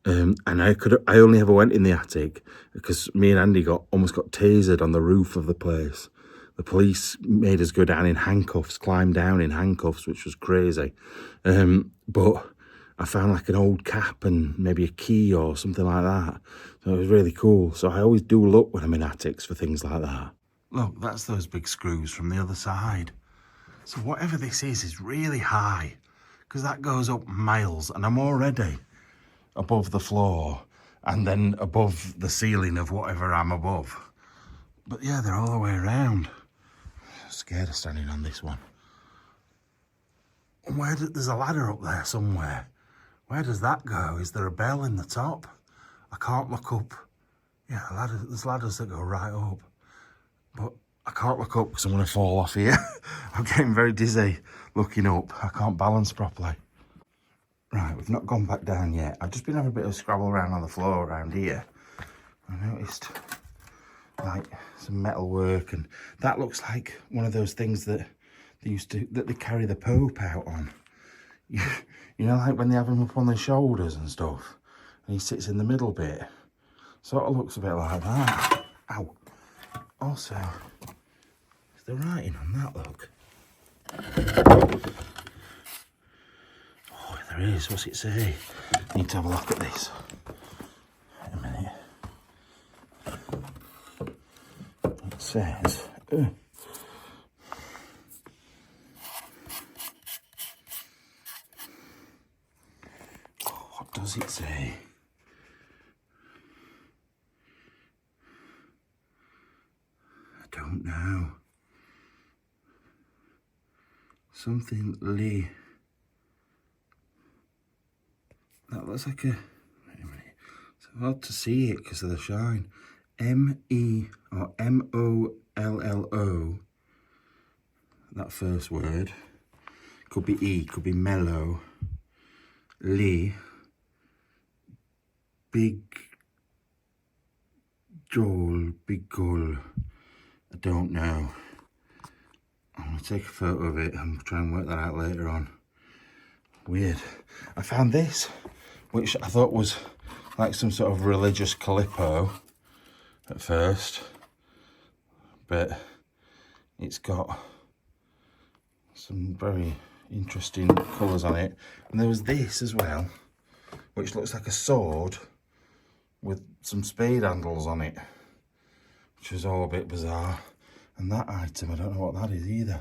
And I only ever went in the attic because me and Andy almost got tasered on the roof of the place. The police made us go down in handcuffs, climb down in handcuffs, which was crazy. But I found like an old cap and maybe a key or something like that. So it was really cool. So I always do look when I'm in attics for things like that. Look, that's those big screws from the other side. So whatever this is really high, because that goes up miles, and I'm already above the floor and then above the ceiling of whatever I'm above. But yeah, they're all the way around. I'm scared of standing on this one. There's a ladder up there somewhere. Where does that go? Is there a bell in the top? I can't look up. Yeah, there's ladders that go right up. But I can't look up because I'm going to fall off here. I'm getting very dizzy looking up. I can't balance properly. Right, we've not gone back down yet. I've just been having a bit of scrabble around on the floor around here. I noticed like some metal work, and that looks like one of those things that they carry the Pope out on. You know, like when they have him up on their shoulders and stuff, and he sits in the middle bit. Sort of looks a bit like that. Ow. Also, is there writing on that, look? Oh, there there is. What's it say? Need to have a look at this. Wait a minute. It says... what does it say? I don't know. Something Lee. That looks like a... Wait a minute. It's hard to see it because of the shine. M-E or M-O-L-L-O. That first word. Could be E, could be mellow. Lee. Big goal, big goal. I don't know. I'm going to take a photo of it and try and work that out later on. Weird. I found this, which I thought was like some sort of religious calippo at first, but it's got some very interesting colours on it. And there was this as well, which looks like a sword with some spade handles on it, which was all a bit bizarre. And that item, I don't know what that is either.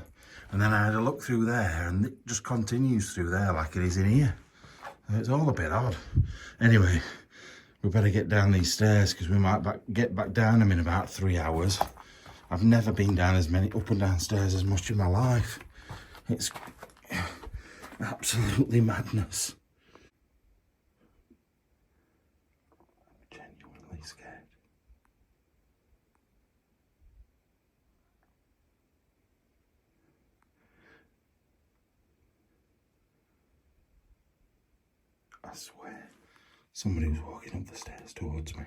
And then I had a look through there, and it just continues through there like it is in here. It's all a bit odd. Anyway, we better get down these stairs because we might get back down them in about 3 hours. I've never been down as many up and down stairs as much in my life. It's absolutely madness. I'm genuinely scared. I swear, somebody was walking up the stairs towards me.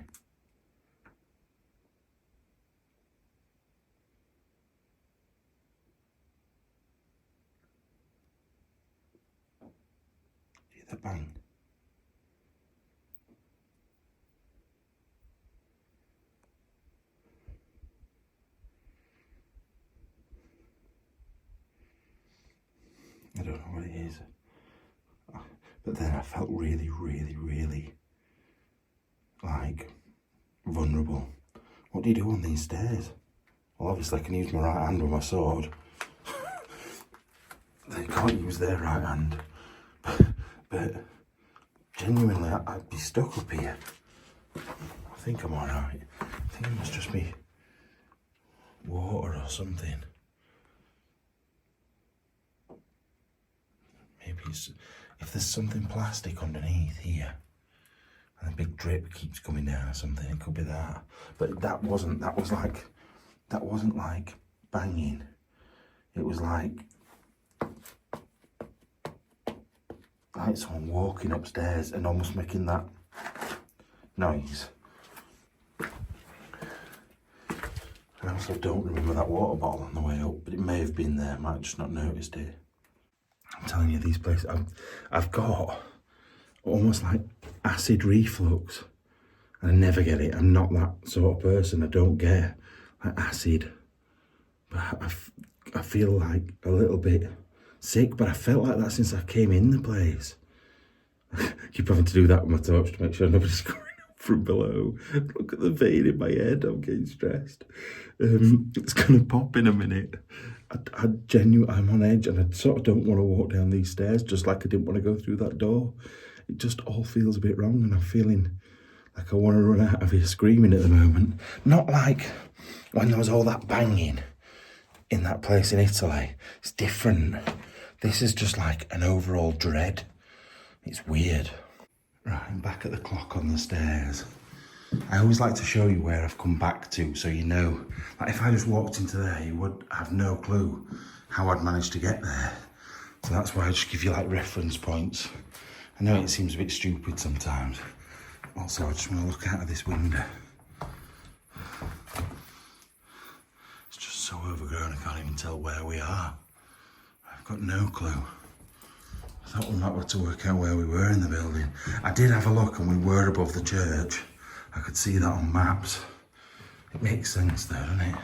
Hear that bang? I don't know what it is. But then I felt really, really, really, like, vulnerable. What do you do on these stairs? Well, obviously I can use my right hand with my sword. They can't use their right hand. But genuinely, I'd be stuck up here. I think I'm alright. I think it must just be water or something. Maybe it's... If there's something plastic underneath here, and a big drip keeps coming down or something, it could be that. But that wasn't like banging. It was like someone walking upstairs and almost making that noise. I also don't remember that water bottle on the way up, but it may have been there. I might have just not noticed it. I'm telling you, these places, I've got almost like acid reflux. And I never get it. I'm not that sort of person. I don't get like acid. But I feel like a little bit sick, but I felt like that since I came in the place. Keep having to do that with my torch to make sure nobody's coming up from below. Look at the vein in my head. I'm getting stressed. It's going to pop in a minute. I'm on edge, and I sort of don't want to walk down these stairs, just like I didn't want to go through that door. It just all feels a bit wrong, and I'm feeling like I want to run out of here screaming at the moment. Not like when there was all that banging in that place in Italy. It's different. This is just like an overall dread. It's weird. Right, I'm back at the clock on the stairs. I always like to show you where I've come back to, so you know. Like if I just walked into there, you would have no clue how I'd managed to get there. So that's why I just give you like reference points. I know it seems a bit stupid sometimes. Also, I just want to look out of this window. It's just so overgrown, I can't even tell where we are. I've got no clue. I thought we might have to work out where we were in the building. I did have a look and we were above the church. I could see that on maps. It makes sense though, doesn't it?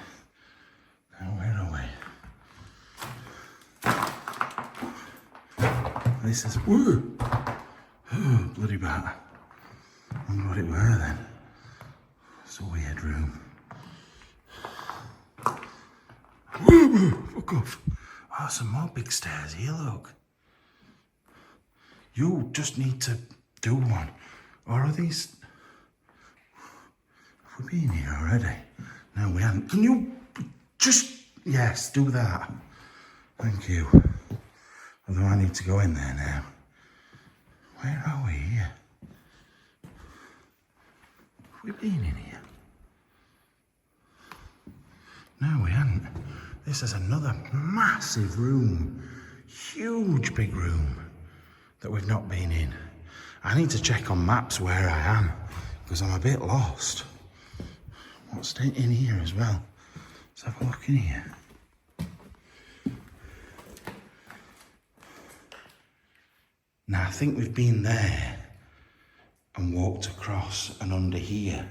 Now, where are we? This is... Woo! Oh, bloody bat. I wonder what it were then. It's a weird room. Fuck off. Oh, some more big stairs here, look. You just need to do one. Or are these... Have we been here already? No, we haven't. Can you just... Yes, do that. Thank you. Although I need to go in there now. Where are we here? Have we been in here? No, we haven't. This is another massive room. Huge big room that we've not been in. I need to check on maps where I am because I'm a bit lost. What's in here as well? Let's have a look in here. Now I think we've been there and walked across and under here.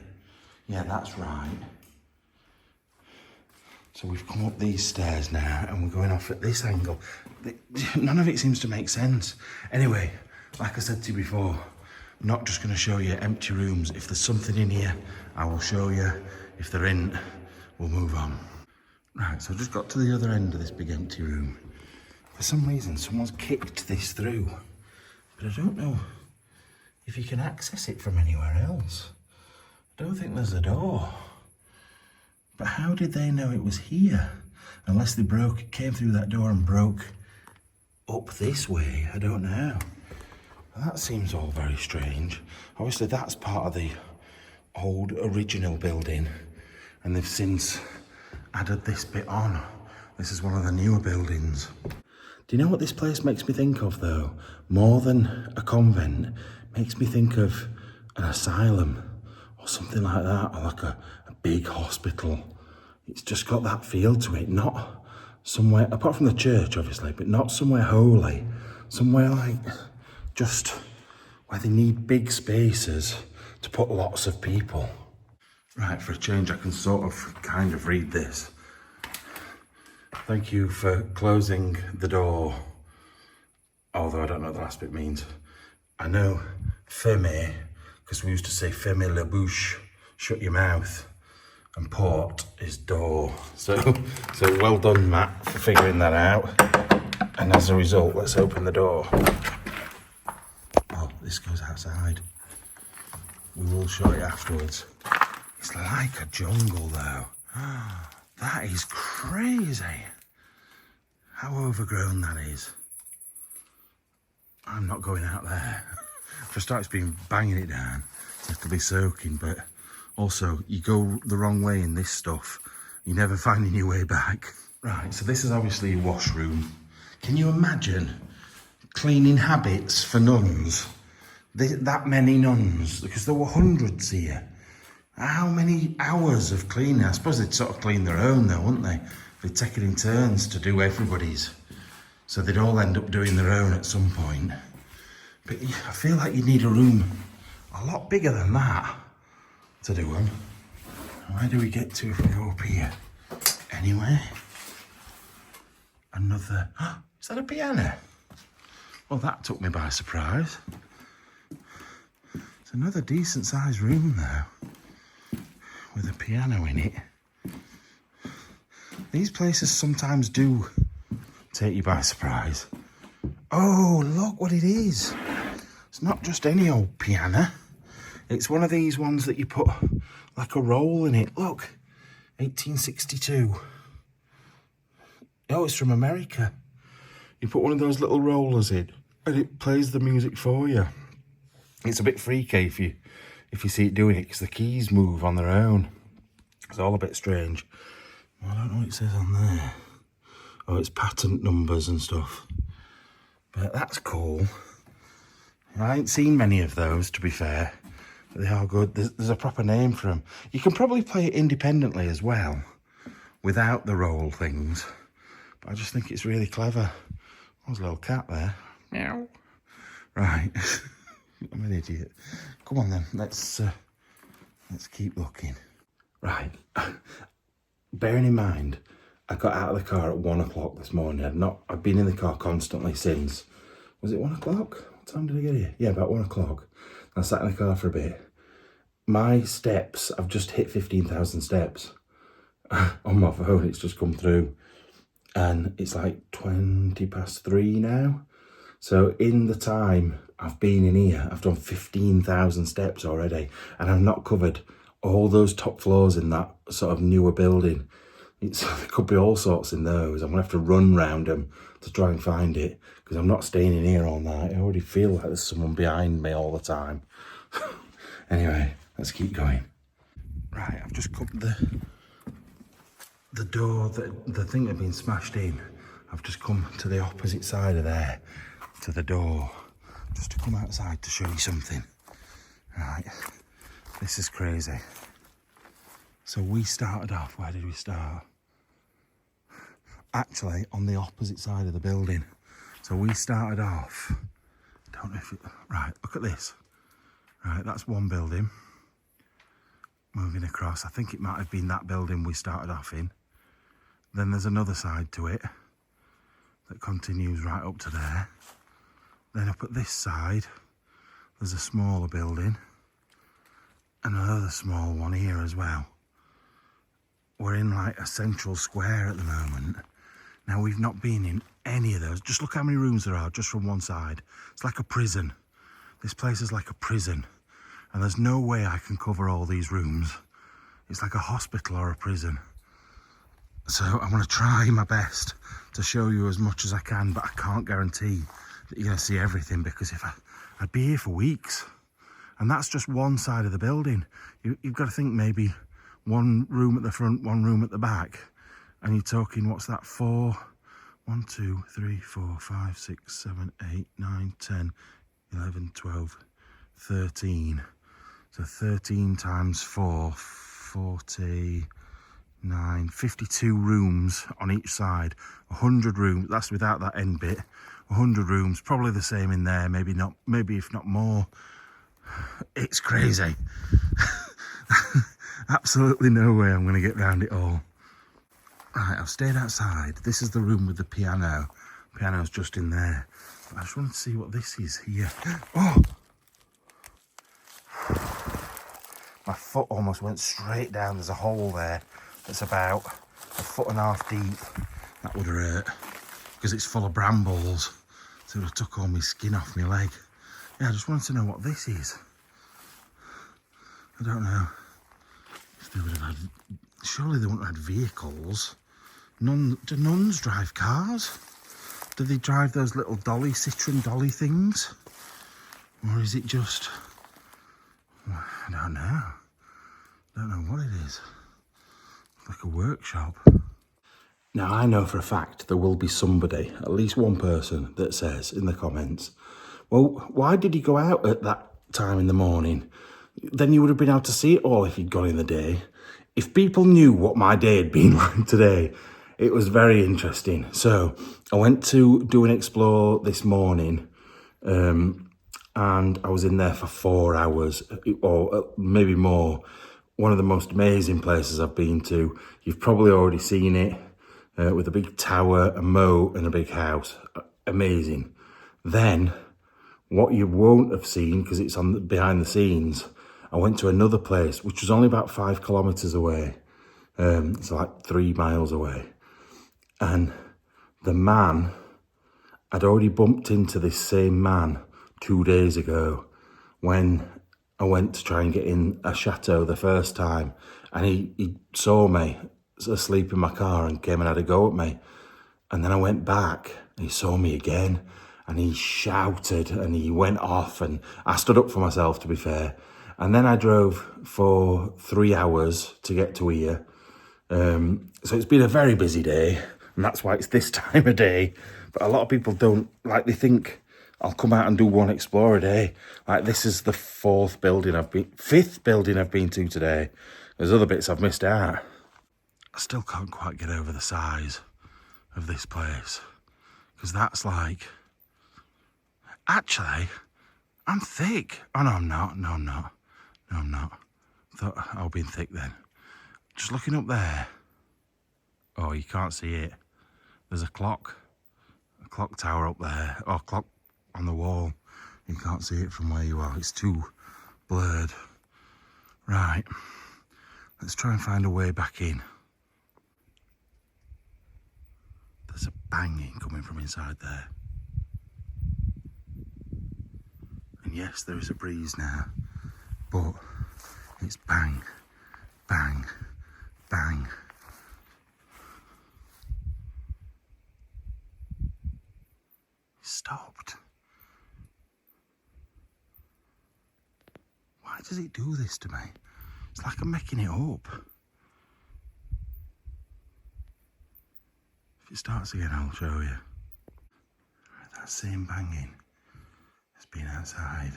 Yeah, that's right. So we've come up these stairs now and we're going off at this angle. None of it seems to make sense. Anyway, like I said to you before, I'm not just going to show you empty rooms. If there's something in here, I will show you. If there isn't, we'll move on. Right, so I've just got to the other end of this big empty room. For some reason, someone's kicked this through. But I don't know if you can access it from anywhere else. I don't think there's a door. But how did they know it was here? Unless they came through that door and broke up this way, I don't know. That seems all very strange. Obviously that's part of the old original building and they've since added this bit on. This is one of the newer buildings. Do you know what this place makes me think of though? More than a convent, makes me think of an asylum or something like that, or like a big hospital. It's just got that feel to it, not somewhere, apart from the church obviously, but not somewhere holy, somewhere like just where they need big spaces to put lots of people. Right, for a change I can kind of read this. Thank you for closing the door. Although I don't know what the last bit means. I know ferme, because we used to say ferme la bouche, shut your mouth, and port is door. So well done, Matt, for figuring that out. And as a result, let's open the door. Oh, this goes outside. We will show it afterwards. It's like a jungle though. That is crazy. How overgrown that is. I'm not going out there. For a start, it's been banging it down. So it could be soaking, but also you go the wrong way in this stuff. You're never finding your way back. Right, so this is obviously a washroom. Can you imagine cleaning habits for nuns? That many nuns, because there were hundreds here. How many hours of cleaning? I suppose they'd sort of clean their own though, wouldn't they? They'd take it in turns to do everybody's. So they'd all end up doing their own at some point. But I feel like you need a room a lot bigger than that to do them. Where do we get to if we go up here? Anyway. Another, is that a piano? Well, that took me by surprise. It's another decent sized room though, with a piano in it. These places sometimes do take you by surprise. Oh, look what it is. It's not just any old piano. It's one of these ones that you put like a roll in it. Look, 1862. Oh, it's from America. You put one of those little rollers in and it plays the music for you. It's a bit freaky if you see it doing it, because the keys move on their own. It's all a bit strange. Well, I don't know what it says on there. Oh, it's patent numbers and stuff. But that's cool. I ain't seen many of those, to be fair. But they are good. There's a proper name for them. You can probably play it independently as well, without the roll things. But I just think it's really clever. There's a little cat there. Meow. Right. I'm an idiot. Come on then, let's keep looking. Right. Bearing in mind, I got out of the car at 1 o'clock this morning. I've been in the car constantly since. Was it 1 o'clock? time did I get here? Yeah, about 1 o'clock. I sat in the car for a bit. My steps, I've just hit 15,000 steps on my phone. It's just come through. And it's like 3:20 now. So in the time I've been in here, I've done 15,000 steps already. And I've not covered all those top floors in that sort of newer building. There could be all sorts in those. I'm going to have to run round them to try and find it, because I'm not staying in here all night. I already feel like there's someone behind me all the time. Anyway, let's keep going. Right, I've just cut the door, the thing had been smashed in. I've just come to the opposite side of there, to the door, just to come outside to show you something. Right, this is crazy. So we started off, where did we start? Actually, on the opposite side of the building. So we started off, don't know if it, right, look at this. Right, that's one building. Moving across, I think it might have been that building we started off in. Then there's another side to it that continues right up to there. Then up at this side, there's a smaller building and another small one here as well. We're in like a central square at the moment. Now, we've not been in any of those. Just look how many rooms there are just from one side. It's like a prison. This place is like a prison. And there's no way I can cover all these rooms. It's like a hospital or a prison. So I'm going to try my best to show you as much as I can, but I can't guarantee that you're going to see everything, because if I'd be here for weeks. And that's just one side of the building. You've got to think maybe one room at the front, one room at the back. And you're talking, what's that, 4? 1, 2, 3, 4, 5, 6, 7, 8, 9, 10, 11, 12, 13. So 13 times 4, 49, 52 rooms on each side. 100 rooms, that's without that end bit. 100 rooms, probably the same in there, maybe not, maybe if not more. It's crazy. Absolutely no way I'm going to get round it all. Right, I've stayed outside. This is the room with the piano. Piano's just in there. But I just want to see what this is here. Oh! My foot almost went straight down. There's a hole there that's about 1.5 feet deep. That would hurt, because it's full of brambles. So it would have took all my skin off my leg. Yeah, I just wanted to know what this is. I don't know if they would have had... Surely they wouldn't have had vehicles. Do nuns drive cars? Do they drive those little Cistercian dolly things? Or is it just... I don't know. Don't know what it is. It's like a workshop. Now, I know for a fact there will be somebody, at least one person, that says in the comments, well, why did he go out at that time in the morning? Then you would have been able to see it all if he'd gone in the day. If people knew what my day had been like today, it was very interesting. So I went to do an explore this morning, and I was in there for 4 hours, or maybe more. One of the most amazing places I've been to. You've probably already seen it, with a big tower, a moat and a big house. Amazing. Then, what you won't have seen, because it's on behind the scenes, I went to another place, which was only about 5 kilometres away. It's like 3 miles away. And the man, I'd already bumped into this same man 2 days ago when I went to try and get in a chateau the first time. And he saw me asleep in my car and came and had a go at me. And then I went back and he saw me again and he shouted and he went off, and I stood up for myself, to be fair. And then I drove for 3 hours to get to here. So it's been a very busy day, and that's why it's this time of day. But a lot of people don't, like, they think I'll come out and do one explore a day. Like, this is the 5th building I've been to today. There's other bits I've missed out. I still can't quite get over the size of this place, because that's like, actually, I'm thick. Oh, no, I'm not. No, I'm not. No, I'm not. Thought I'll be thick then. Just looking up there. Oh, you can't see it. There's a clock tower up there, or clock on the wall. You can't see it from where you are, it's too blurred. Right, let's try and find a way back in. There's a banging coming from inside there. And yes, there is a breeze now, but it's bang, bang, bang. It stopped. Why does it do this to me? It's like I'm making it up. If it starts again, I'll show you. Right, that same banging has been outside.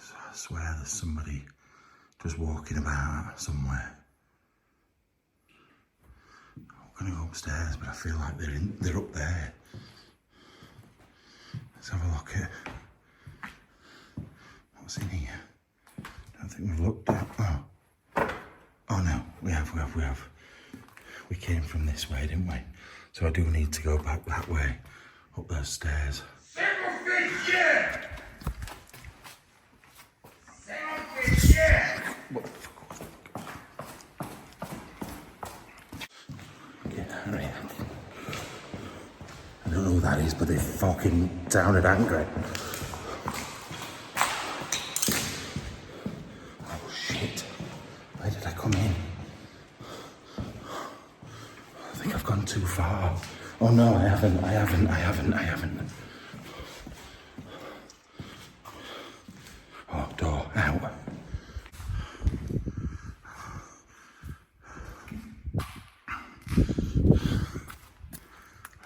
So I swear there's somebody just walking about somewhere. I'm gonna go upstairs, but I feel like they're up there. Let's have a look at what's in here. I don't think we've looked at. Oh no, we have. We came from this way, didn't we? So I do need to go back that way, up those stairs. What the fuck was that? Get out of here. I don't know who that is, but they fucking sounded angry. Oh shit. Where did I come in? I think I've gone too far. Oh no, I haven't. Oh, door, out.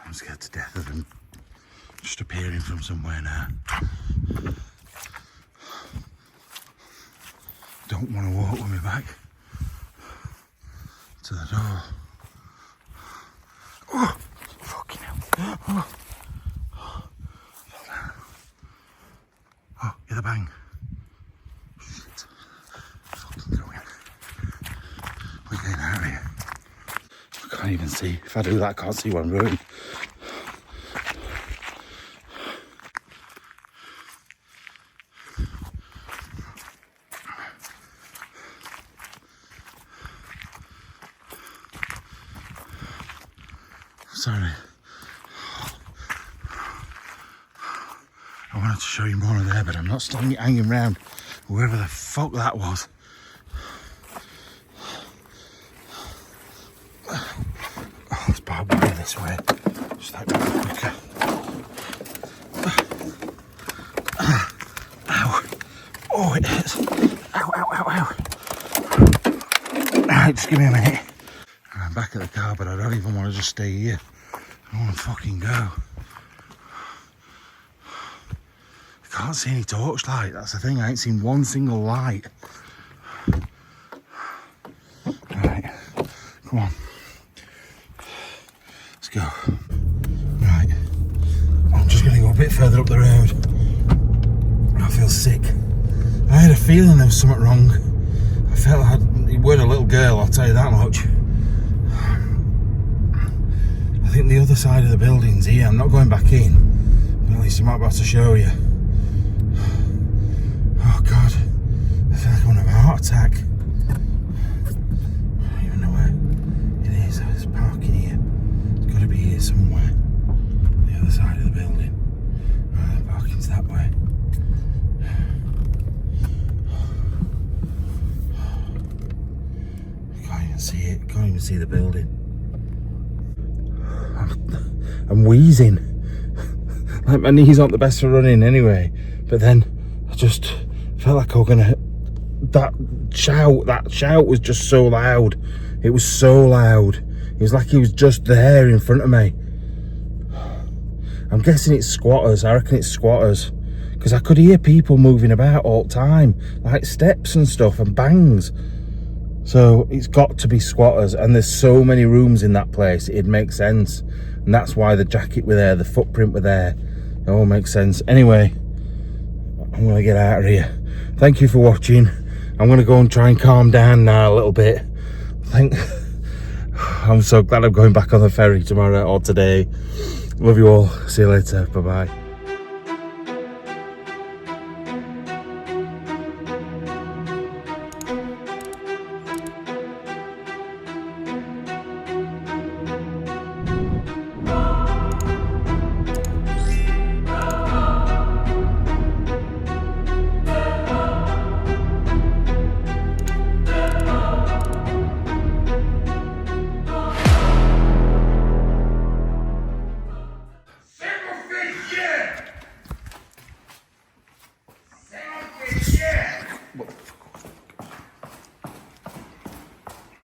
I'm scared to death of them just appearing from somewhere now. Don't want to walk with me back to the door. Oh, fucking hell. Oh, hear the bang. Shit. Fucking going. We're getting out of here. I can't even see. If I do that, I can't see what I'm doing. Sorry. I wanted to show you more of there, but I'm not standing hanging around whoever the fuck that was. Oh, it's barbed wire this way. Just like that quicker. Ow. Oh, it hurts. Ow. Alright, just give me a minute. I'm back at the car, but I don't even want to just stay here. I want to fucking go. I can't see any torchlight, that's the thing. I ain't seen one single light. Right, come on. Let's go. Right, I'm just going to go a bit further up the road. I feel sick. I had a feeling there was something wrong. I felt it weren't a little girl, I'll tell you that much. I think the other side of the building's here. I'm not going back in, but at least I might be able to show you. Oh God, I feel like I'm going to have a heart attack. I don't even know where it is. There's parking here. It's got to be here somewhere. The other side of the building. The parking's that way. I can't even see it. Can't even see the building. I'm wheezing. Like my knees aren't the best for running anyway. But then I just felt like I was gonna. That shout was just so loud. It was so loud. It was like he was just there in front of me. I'm guessing it's squatters. I reckon it's squatters. Because I could hear people moving about all the time. Like steps and stuff and bangs. So it's got to be squatters, and there's so many rooms in that place, it'd make sense. And that's why the jacket were there, the footprint were there. It all makes sense. Anyway, I'm going to get out of here. Thank you for watching. I'm going to go and try and calm down now a little bit. I'm so glad I'm going back on the ferry tomorrow or today. Love you all. See you later. Bye bye.